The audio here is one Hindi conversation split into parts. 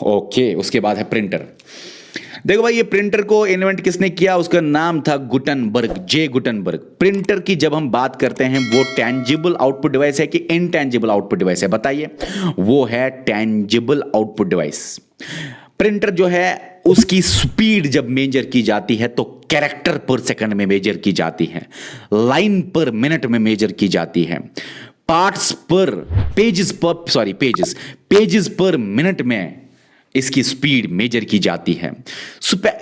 ओके, उसके बाद है प्रिंटर। देखो भाई, ये प्रिंटर को इन्वेंट किसने किया, उसका नाम था गुटनबर्ग, जे गुटनबर्ग। प्रिंटर की जब हम बात करते हैं, वो टेंजिबल आउटपुट डिवाइस है कि इनटेंजिबल आउटपुट डिवाइस है, बताइए। वो है टेंजिबल आउटपुट डिवाइस। प्रिंटर जो है उसकी स्पीड जब मेजर की जाती है तो कैरेक्टर पर सेकंड में मेजर की जाती है, लाइन पर मिनट में मेजर की जाती है, पार्ट्स पर पेजेस पर मिनट में इसकी स्पीड मेजर की जाती है।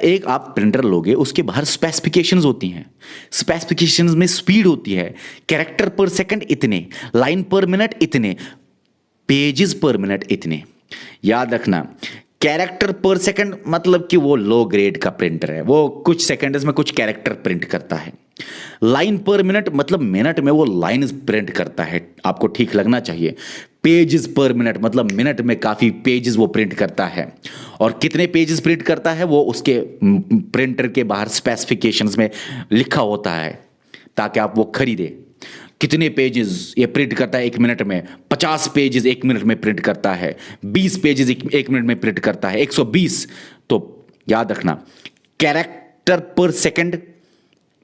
एक आप प्रिंटर लोगे, उसके बाहर स्पेसिफिकेशंस होती हैं, स्पेसिफिकेशंस में स्पीड होती है, कैरेक्टर पर सेकंड इतने, लाइन पर मिनट इतने, पेजेस पर मिनट इतने। याद रखना, कैरेक्टर पर सेकंड मतलब कि वो लो ग्रेड का प्रिंटर है, वो कुछ सेकंड्स में कुछ कैरेक्टर प्रिंट करता है। लाइन पर मिनट मतलब मिनट में वो लाइन प्रिंट करता है, आपको ठीक लगना चाहिए। पेजेस पर मिनट मतलब मिनट में काफी पेजेस वो प्रिंट करता है, और कितने पेजेस प्रिंट करता है वो उसके प्रिंटर के बाहर स्पेसिफिकेशंस में लिखा होता है, ताकि आप वो खरीदे। कितने पेजेस ये प्रिंट करता है एक मिनट में, 50 पेजेस एक मिनट में प्रिंट करता है, 20 पेजेस एक मिनट में प्रिंट करता है, 120। तो याद रखना, कैरेक्टर पर सेकंड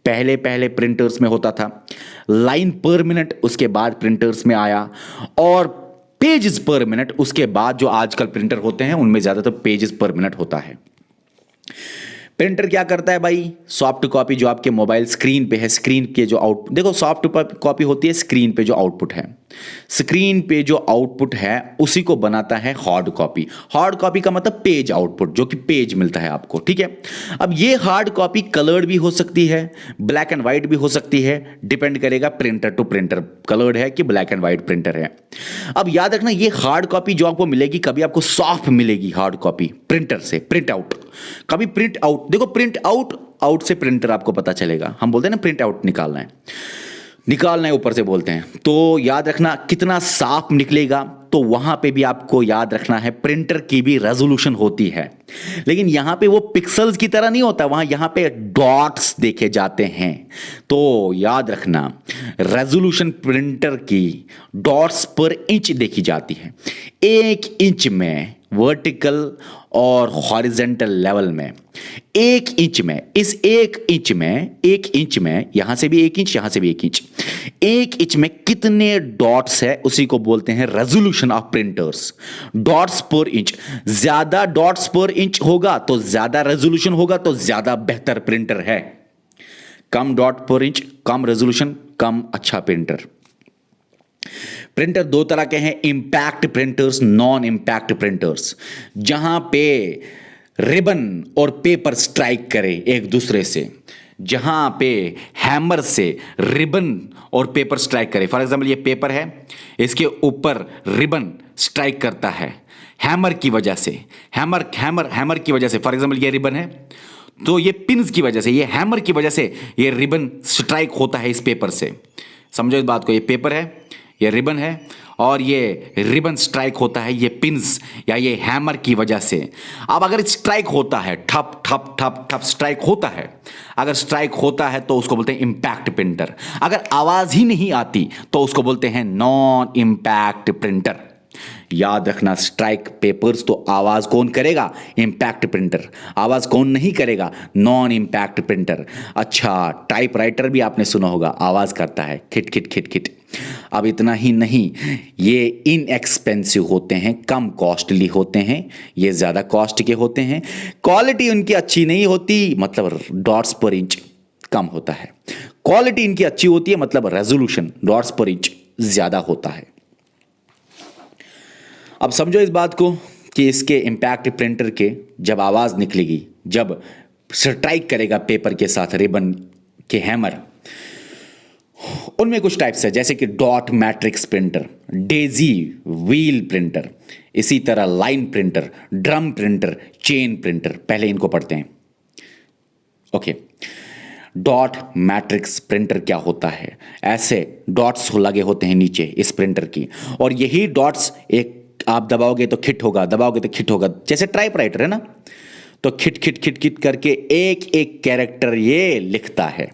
पहले पहले प्रिंटर्स में होता था, लाइन पर मिनट उसके बाद प्रिंटर्स में आया, और पेजेस पर मिनट उसके बाद जो आजकल प्रिंटर होते हैं उनमें ज्यादातर पेजेस पर मिनट होता है। प्रिंटर क्या करता है भाई, सॉफ्ट कॉपी जो आपके मोबाइल स्क्रीन पे है, स्क्रीन के जो आउट, देखो सॉफ्ट कॉपी होती है स्क्रीन पे जो आउटपुट है, स्क्रीन पे जो आउटपुट है उसी को बनाता है हार्ड कॉपी। हार्ड कॉपी का मतलब पेज आउटपुट, जो कि पेज मिलता है आपको, ठीक है। अब ये हार्ड कॉपी कलर्ड भी हो सकती है, ब्लैक एंड व्हाइट भी हो सकती है, डिपेंड करेगा प्रिंटर टू प्रिंटर, कलर्ड है कि ब्लैक एंड व्हाइट प्रिंटर है। अब याद रखना, ये हार्ड कॉपी जो आपको मिलेगी, कभी आपको सॉफ्ट मिलेगी हार्ड कॉपी प्रिंटर से, प्रिंट आउट, कभी प्रिंट आउट। देखो प्रिंट आउट से प्रिंटर आपको पता चलेगा, हम बोलते हैं ना प्रिंट आउट निकालना है ऊपर से बोलते हैं। तो याद रखना कितना साफ निकलेगा, तो वहां पे भी आपको याद रखना है प्रिंटर की भी रेजोल्यूशन होती है, लेकिन यहां पे वो पिक्सल्स की तरह नहीं होता, वहां यहां पे डॉट्स देखे जाते हैं। तो याद रखना, रेजोल्यूशन प्रिंटर की डॉट्स पर इंच देखी जाती है, 1 इंच में वर्टिकल और हॉरिजेंटल लेवल में, 1 इंच में, इस 1 इंच में यहां से भी 1 इंच, यहां से भी 1 इंच, 1 इंच में कितने डॉट्स है उसी को बोलते हैं रेजोल्यूशन ऑफ प्रिंटर्स। डॉट्स पर इंच, ज्यादा डॉट्स पर इंच होगा तो ज्यादा रेजोल्यूशन होगा, तो ज्यादा बेहतर प्रिंटर है। कम डॉट पर इंच, कम रेजोल्यूशन, कम अच्छा प्रिंटर। प्रिंटर 2 तरह के हैं, impact printers, non impact printers, जहां पे रिबन और पेपर स्ट्राइक करे एक दूसरे से, जहां पे हैमर से रिबन और पेपर स्ट्राइक करे। फॉर एग्जांपल ये पेपर है, इसके ऊपर रिबन स्ट्राइक करता है हैमर की वजह से, हैमर की वजह से। फॉर एग्जांपल ये रिबन है, तो ये पिन्स की वजह से, ये हैमर की वजह से ये रिबन स्ट्राइक होता है इस पेपर से। समझो इस बात को, ये पेपर है, ये रिबन है, और ये रिबन स्ट्राइक होता है ये पिन्स या ये हैमर की वजह से। अब अगर स्ट्राइक होता है, ठप ठप ठप ठप स्ट्राइक होता है, अगर स्ट्राइक होता है तो उसको बोलते हैं इंपैक्ट प्रिंटर। अगर आवाज ही नहीं आती तो उसको बोलते हैं नॉन इंपैक्ट प्रिंटर। याद रखना, स्ट्राइक पेपर्स तो आवाज कौन करेगा, इंपैक्ट प्रिंटर। आवाज कौन नहीं करेगा, नॉन इंपैक्ट प्रिंटर। अच्छा, टाइपराइटर भी आपने सुना होगा, आवाज करता है खिट खिट खिट खिट। अब इतना ही नहीं, ये इनएक्सपेंसिव होते हैं, कम कॉस्टली होते हैं, ये ज्यादा कॉस्ट के होते हैं, क्वालिटी उनकी अच्छी नहीं होती, मतलब डॉट्स पर इंच कम होता है। क्वालिटी इनकी अच्छी होती है, मतलब रेजोल्यूशन डॉट्स पर इंच ज्यादा होता है। अब समझो इस बात को कि इसके इंपैक्ट प्रिंटर के जब आवाज निकलेगी, जब स्ट्राइक करेगा पेपर के साथ रिबन के हैमर, उनमें कुछ टाइप्स है, जैसे कि dot matrix printer, Daisy wheel printer, इसी तरह line printer, drum printer, chain printer. पहले इनको पढ़ते हैं। ओके, डॉट मैट्रिक्स प्रिंटर क्या होता है, ऐसे डॉट्स लगे होते हैं नीचे इस प्रिंटर की, और यही डॉट्स एक आप दबाओगे तो खिट होगा, दबाओगे तो खिट होगा, जैसे टाइपराइटर है ना, तो खिट खिट खिट खिट करके एक एक कैरेक्टर ये लिखता है।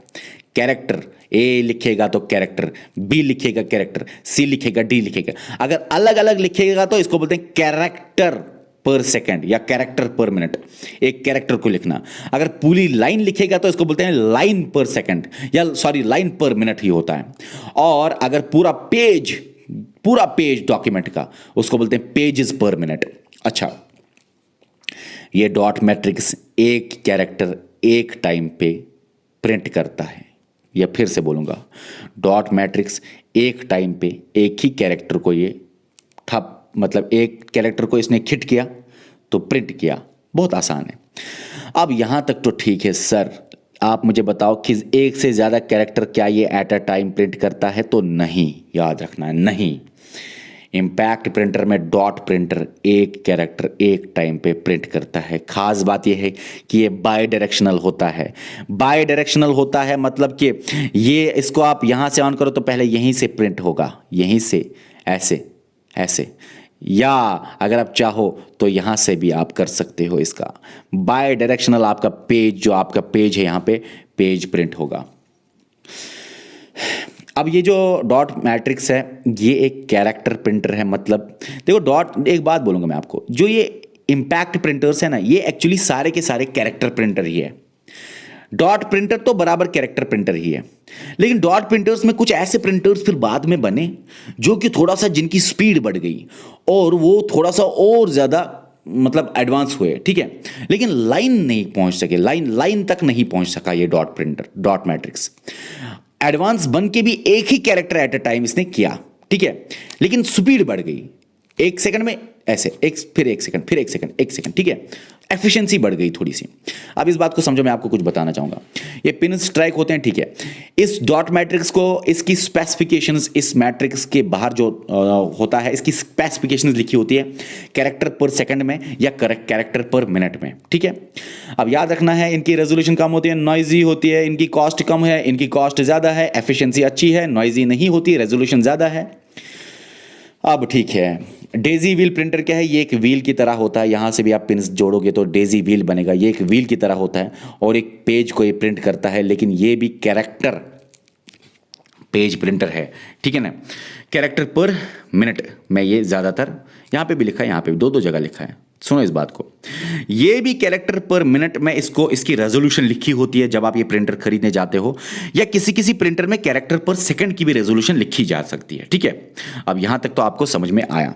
कैरेक्टर ए लिखेगा तो कैरेक्टर बी लिखेगा, कैरेक्टर सी लिखेगा, डी लिखेगा। अगर अलग अलग लिखेगा तो इसको बोलते हैं कैरेक्टर पर सेकंड या कैरेक्टर पर मिनट, एक कैरेक्टर को लिखना। अगर पूरी लाइन लिखेगा तो इसको बोलते हैं लाइन पर सेकंड, या सॉरी लाइन पर मिनट ही होता है। और अगर पूरा पेज डॉक्यूमेंट का, उसको बोलते हैं पेजेस पर मिनट। अच्छा, ये डॉट मैट्रिक्स एक कैरेक्टर एक टाइम पे प्रिंट करता है, या फिर से बोलूंगा, डॉट मैट्रिक्स एक टाइम पे एक ही कैरेक्टर को ये ठप, मतलब एक कैरेक्टर को इसने हिट किया तो प्रिंट किया। बहुत आसान है। अब यहां तक तो ठीक है सर, आप मुझे बताओ कि एक से ज़्यादा कैरेक्टर क्या ये एट अ टाइम प्रिंट करता है? तो नहीं, याद रखना है, नहीं। इम्पैक्ट प्रिंटर में डॉट प्रिंटर एक कैरेक्टर एक टाइम पे प्रिंट करता है। खास बात यह है कि ये बाई डायरेक्शनल होता है। बाई डायरेक्शनल होता है मतलब कि ये, इसको आप यहाँ से ऑन करो तो पहले यहीं से प्रिंट होगा, यहीं से ऐसे ऐसे, या अगर आप चाहो तो यहाँ से भी आप कर सकते हो इसका। बाय डायरेक्शनल आपका पेज, जो आपका पेज है यहाँ पे पेज प्रिंट होगा। अब ये जो डॉट मैट्रिक्स है ये एक कैरेक्टर प्रिंटर है। मतलब देखो डॉट, एक बात बोलूँगा मैं आपको, जो ये इम्पैक्ट प्रिंटर्स है ना, ये एक्चुअली सारे के सारे कैरेक्टर प्रिंटर ही है। डॉट प्रिंटर तो बराबर कैरेक्टर प्रिंटर ही है, लेकिन डॉट प्रिंटर्स में कुछ ऐसे प्रिंटर्स फिर बाद में बने जो कि थोड़ा सा, जिनकी स्पीड बढ़ गई और वो थोड़ा सा और ज़्यादा मतलब एडवांस हुए, ठीक है, लेकिन लाइन नहीं पहुंच सके, लाइन तक नहीं पहुंच सका ये dot printer, dot matrix. Advance बन के भी एक ही कैरेक्टर एट अ टाइम इसने किया, ठीक है, लेकिन स्पीड बढ़ गई, एक सेकंड में ऐसे, फिर एक सेकंड, फिर एक सेकंड, ठीक है, एफिशिएंसी बढ़ गई थोड़ी सी। अब इस बात को समझो, मैं आपको कुछ बताना चाहूंगा। ये पिन स्ट्राइक होते हैं, ठीक है, इस डॉट मैट्रिक्स को, इसकी स्पेसिफिकेशंस, इस मैट्रिक्स के बाहर जो होता है, इसकी स्पेसिफिकेशंस लिखी होती है कैरेक्टर पर सेकंड में या कैरेक्टर पर मिनट में, ठीक है। अब याद रखना है, इनकी रेजोल्यूशन कम होती है, नॉइजी होती है, इनकी कॉस्ट कम है, इनकी कॉस्ट ज़्यादा है, एफिशिएंसी अच्छी है, नॉइजी नहीं होती, रेजोल्यूशन ज़्यादा है। अब ठीक है, डेजी व्हील प्रिंटर क्या है? ये एक व्हील की तरह होता है, यहाँ से भी आप पिन जोड़ोगे तो डेजी व्हील बनेगा। ये एक व्हील की तरह होता है और एक पेज को ये प्रिंट करता है, लेकिन ये भी कैरेक्टर पेज प्रिंटर है, ठीक है ना। कैरेक्टर पर मिनट में ये ज़्यादातर, यहाँ पे भी लिखा है, यहाँ पे भी दो जगह लिखा है, सुनो इस बात को। ये भी कैरेक्टर पर मिनट में इसको, इसकी रेजोल्यूशन लिखी होती है जब आप ये प्रिंटर खरीदने जाते हो, या किसी प्रिंटर में कैरेक्टर पर सेकंड की भी रेजोल्यूशन लिखी जा सकती है, ठीक है। अब यहां तक तो आपको समझ में आया।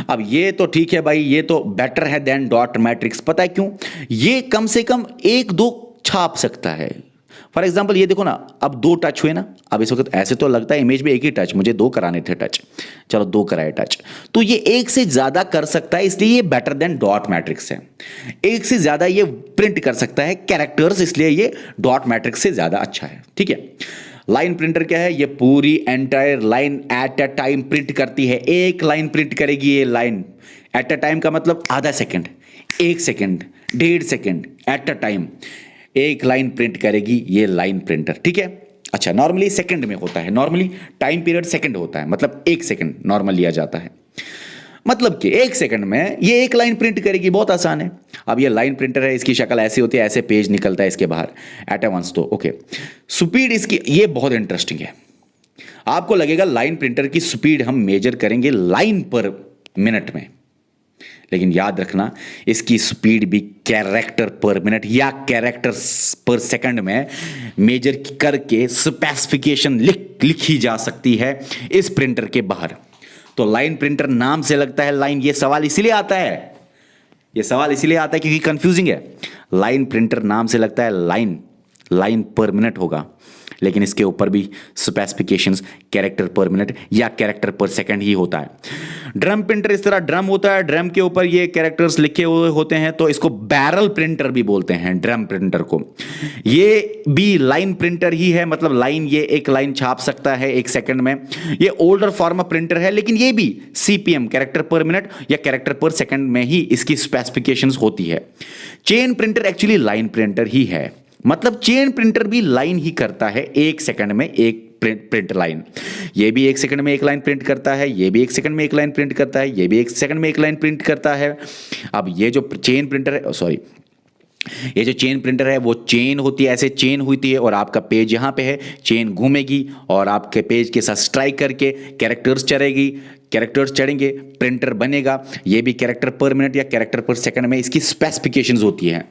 अब ये तो ठीक है भाई, ये तो बेटर है देन डॉट मैट्रिक्स। पता है क्यों? ये कम से कम एक दो छाप सकता है। फॉर एग्जाम्पल ये देखो ना, अब दो टच हुए ना, अब इस वक्त ऐसे तो लगता है इमेज में एक ही टच, मुझे दो कराने थे टच, चलो दो कराए टच, तो ये एक से ज्यादा कर सकता है, इसलिए ये बेटर देन डॉट मैट्रिक्स है। एक से ज्यादा ये प्रिंट कर सकता है कैरेक्टर्स, इसलिए ये डॉट मैट्रिक्स से ज्यादा अच्छा है, ठीक है। लाइन प्रिंटर क्या है? ये पूरी entire line at a time print करती है। एक लाइन प्रिंट करेगी ये लाइन एट अ टाइम, का मतलब आधा सेकेंड, एक second, 1.5 second at a time एक लाइन प्रिंट करेगी ये लाइन प्रिंटर, ठीक है। अच्छा, नॉर्मली सेकंड में होता है, नॉर्मली टाइम पीरियड सेकंड होता है, मतलब एक सेकंड नॉर्मल लिया जाता है, मतलब कि एक सेकंड में ये एक लाइन प्रिंट करेगी। बहुत आसान है। अब ये लाइन प्रिंटर है, इसकी शक्ल ऐसी होती है, ऐसे पेज निकलता है इसके बाहर एट ए वंस, तो ओके। स्पीड इसकी ये बहुत इंटरेस्टिंग है, आपको लगेगा लाइन प्रिंटर की स्पीड हम मेजर करेंगे लाइन पर मिनट में, लेकिन याद रखना इसकी स्पीड भी कैरेक्टर पर मिनट या कैरेक्टर पर सेकंड में मेजर करके स्पेसिफिकेशन लिखी जा सकती है इस प्रिंटर के बाहर। तो लाइन प्रिंटर नाम से लगता है लाइन, ये सवाल इसलिए आता है, ये सवाल इसलिए आता है क्योंकि कंफ्यूजिंग है। लाइन प्रिंटर नाम से लगता है लाइन पर मिनट होगा, लेकिन इसके ऊपर भी स्पेसिफिकेशंस कैरेक्टर पर मिनट या कैरेक्टर पर सेकंड ही होता है। ड्रम प्रिंटर इस तरह ड्रम होता है, ड्रम के ऊपर ये कैरेक्टर्स लिखे हुए होते हैं, तो इसको बैरल प्रिंटर भी बोलते हैं ड्रम प्रिंटर को। ये भी लाइन प्रिंटर ही है, मतलब लाइन, ये एक लाइन छाप सकता है एक सेकंड में। ये ओल्डर फॉर्म ऑफ प्रिंटर है, लेकिन ये भी सीपीएम कैरेक्टर पर मिनट या कैरेक्टर पर सेकंड में ही इसकी स्पेसिफिकेशंस होती है। Chain printer actually line printer ही है, मतलब चेन प्रिंटर भी लाइन ही करता है, एक सेकंड में एक प्रिंट लाइन। ये भी एक सेकंड में एक लाइन प्रिंट करता है, ये भी एक सेकंड में एक लाइन प्रिंट करता है, ये भी एक सेकंड में एक लाइन प्रिंट करता है। अब ये जो चेन प्रिंटर है, सॉरी, ये जो चेन प्रिंटर है वो चेन होती है, ऐसे चेन होती है और आपका पेज यहाँ पे है, चेन घूमेगी और आपके पेज के साथ स्ट्राइक करके कैरेक्टर्स चढ़ेगी, कैरेक्टर्स चढ़ेंगे, प्रिंटर बनेगा। ये भी कैरेक्टर पर मिनट या कैरेक्टर पर सेकंड में इसकी स्पेसिफिकेशंस होती हैं।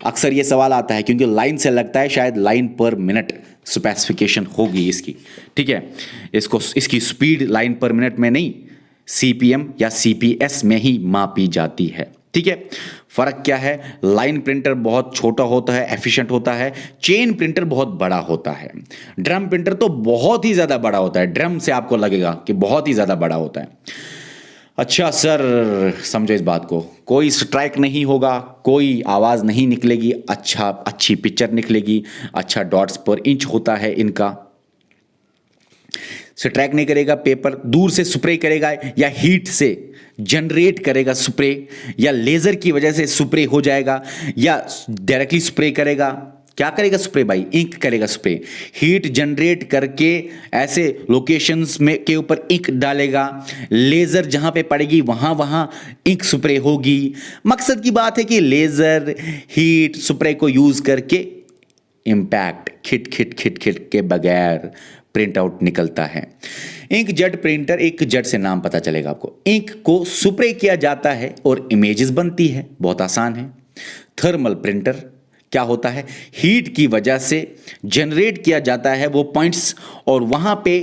अक्सर ये सवाल आता है क्योंकि लाइन से लगता है शायद लाइन पर मिनट स्पेसिफिकेशन होगी इसकी, ठीक है। इसकी स्पीड लाइन पर मिनट में नहीं, सीपीएम या सीपीएस में ही मापी जाती है, ठीक है। फर्क क्या है, लाइन प्रिंटर बहुत छोटा होता है, एफिशिएंट होता है, चेन प्रिंटर बहुत बड़ा होता है। ड्रम प्रिंटर तो बहुत ही ज्यादा बड़ा होता है, ड्रम से आपको लगेगा कि बहुत ही ज्यादा बड़ा होता है। अच्छा सर, समझो इस बात को, कोई स्ट्राइक नहीं होगा, कोई आवाज नहीं निकलेगी, अच्छी पिक्चर निकलेगी, अच्छा डॉट्स पर इंच होता है इनका, स्ट्राइक नहीं करेगा, पेपर दूर से स्प्रे करेगा या हीट से जनरेट करेगा स्प्रे, या लेजर की वजह से स्प्रे हो जाएगा, या डायरेक्टली स्प्रे करेगा। क्या करेगा स्प्रे भाई? इंक करेगा स्प्रे, हीट जनरेट करके ऐसे लोकेशंस में के ऊपर इंक डालेगा, लेजर जहां पे पड़ेगी वहां वहां इंक स्प्रे होगी। मकसद की बात है कि लेजर हीट स्प्रे को यूज करके इंपैक्ट खिट खिट खिट खिट के बगैर प्रिंट आउट निकलता है। इंक जेट प्रिंटर, एक जेट से नाम पता चलेगा आपको। इंक को स्प्रे किया जाता है और इमेजेस बनती है, बहुत आसान है। थर्मल प्रिंटर क्या होता है, हीट की वजह से जनरेट किया जाता है वो पॉइंट्स और वहां पे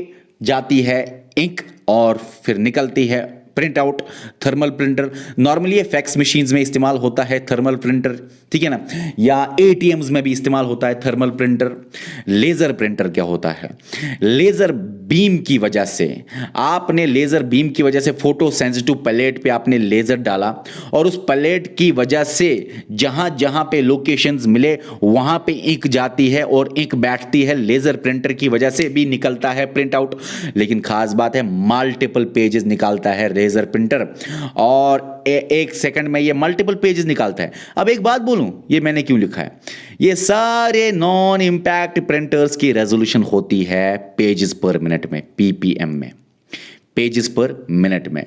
जाती है इंक और फिर निकलती है print out. Thermal printer normally ये फैक्स मशीन्स में इस्तेमाल होता है थर्मल प्रिंटर, ठीक है ना, या एटीएम्स में भी इस्तेमाल होता है थर्मल प्रिंटर। लेजर प्रिंटर क्या होता है, लेजर बीम की वजह से, आपने लेजर बीम की वजह से फोटो सेंसिटिव प्लेट पे आपने लेजर डाला और उस प्लेट की वजह से जहां जहां पे लोकेशंस मिले वहां पे इंक जाती है और इंक बैठती है, लेजर प्रिंटर की वजह से भी निकलता है प्रिंट आउट। लेकिन खास बात है मल्टीपल पेजेस निकालता है लेजर प्रिंटर और एक सेकंड में ये मल्टीपल पेजेस निकालता है। अब एक बात बोलूं, ये मैंने क्यों लिखा है, ये सारे नॉन इंपैक्ट प्रिंटर्स की रेजोल्यूशन होती है पेजेस पर मिनट में, पीपीएम में, पेजेस पर मिनट में।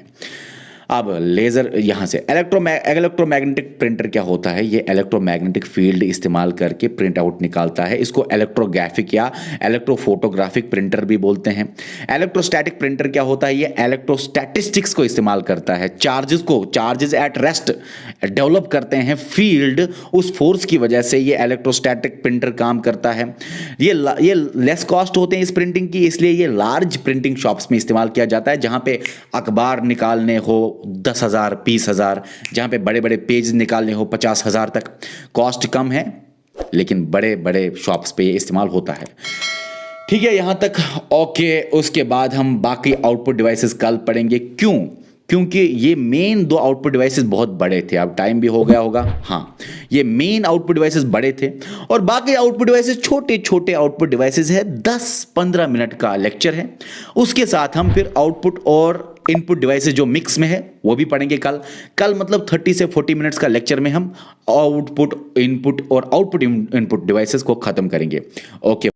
अब लेजर यहां से इलेक्ट्रोमैग्नेटिक प्रिंटर क्या होता है, ये इलेक्ट्रोमैग्नेटिक फील्ड इस्तेमाल करके प्रिंट आउट निकालता है। इसको इलेक्ट्रोग्राफिक या इलेक्ट्रोफोटोग्राफिक प्रिंटर भी बोलते हैं। इलेक्ट्रोस्टैटिक प्रिंटर क्या होता है, ये इलेक्ट्रोस्टैटिस्टिक्स को इस्तेमाल करता है, चार्जेस एट रेस्ट डेवलप करते हैं फील्ड, उस फोर्स की वजह से ये इलेक्ट्रोस्टैटिक प्रिंटर काम करता है। ये लेस कॉस्ट होते हैं इस प्रिंटिंग की, इसलिए ये लार्ज प्रिंटिंग शॉप्स में इस्तेमाल किया जाता है, जहां पे अखबार निकालने हो 10,000 20,000, जहां पे बड़े बड़े पेज निकालने हो 50,000 तक। कॉस्ट कम है लेकिन बड़े बड़े शॉप्स पे ये इस्तेमाल होता है, ठीक है यहां तक ओके। उसके बाद हम बाकी आउटपुट डिवाइसेस कल पढ़ेंगे। क्यों? क्योंकि ये मेन दो आउटपुट डिवाइसेस बहुत बड़े थे। अब टाइम भी हो गया होगा, हाँ, ये मेन आउटपुट डिवाइसेस बड़े थे और बाकी आउटपुट डिवाइसेस छोटे छोटे आउटपुट डिवाइसेस है। 10-15 मिनट का लेक्चर है, उसके साथ हम फिर आउटपुट और इनपुट डिवाइसेस जो मिक्स में है वो भी पढ़ेंगे कल मतलब 30 से 40 मिनट्स का लेक्चर में हम आउटपुट इनपुट और आउटपुट इनपुट डिवाइसेस को खत्म करेंगे। ओके।